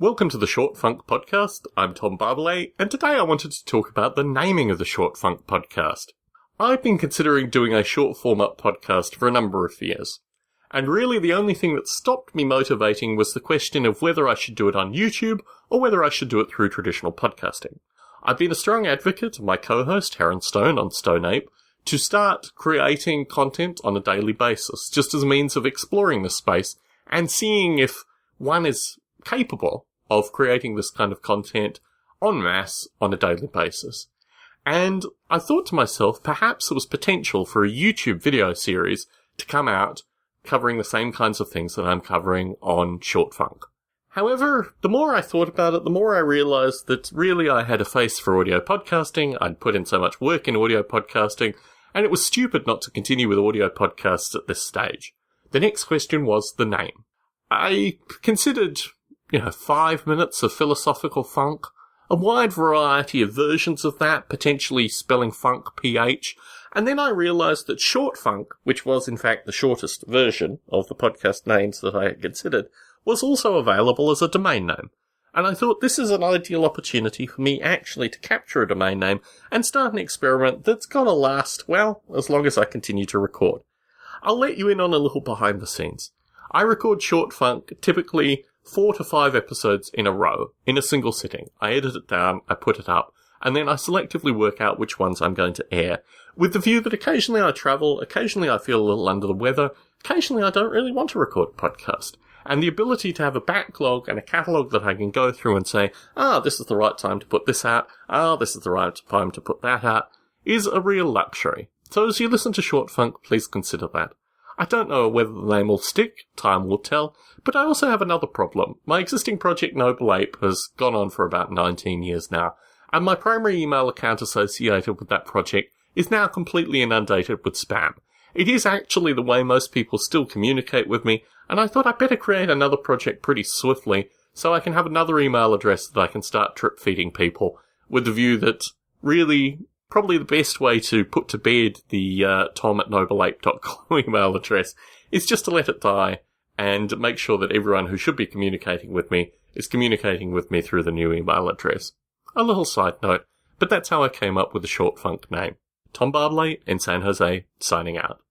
Welcome to the Short Funk Podcast. I'm Tom Barbalet, and today I wanted to talk about the naming of the Short Funk Podcast. I've been considering doing a short format podcast for a number of years, and really the only thing that stopped me motivating was the question of whether I should do it on YouTube or whether I should do it through traditional podcasting. I've been a strong advocate of my co-host, Heron Stone, on Stone Ape, to start creating content on a daily basis, just as a means of exploring this space and seeing if one is capable of creating this kind of content en masse on a daily basis. And I thought to myself, perhaps there was potential for a YouTube video series to come out covering the same kinds of things that I'm covering on Short Funk. However, the more I thought about it, the more I realized that really I had a face for audio podcasting. I'd put in so much work in audio podcasting, and it was stupid not to continue with audio podcasts at this stage. The next question was the name. I considered 5 minutes of philosophical funk, a wide variety of versions of that, potentially spelling funk PH, and then I realised that Short Funk, which was in fact the shortest version of the podcast names that I had considered, was also available as a domain name. And I thought this is an ideal opportunity for me actually to capture a domain name and start an experiment that's going to last, well, as long as I continue to record. I'll let you in on a little behind the scenes. I record Short Funk typically 4 to 5 episodes in a row, in a single sitting. I edit it down, I put it up, and then I selectively work out which ones I'm going to air, with the view that occasionally I travel, occasionally I feel a little under the weather, occasionally I don't really want to record a podcast. And the ability to have a backlog and a catalogue that I can go through and say, this is the right time to put this out, this is the right time to put that out, is a real luxury. So as you listen to Short Funk, please consider that. I don't know whether the name will stick, time will tell, but I also have another problem. My existing project Noble Ape has gone on for about 19 years now, and my primary email account associated with that project is now completely inundated with spam. It is actually the way most people still communicate with me, and I thought I'd better create another project pretty swiftly so I can have another email address that I can start drip-feeding people, with the view that really probably the best way to put to bed the tom@nobleape.com email address is just to let it die and make sure that everyone who should be communicating with me is communicating with me through the new email address. A little side note, but that's how I came up with the Short Funk name. Tom Barbalet in San Jose, signing out.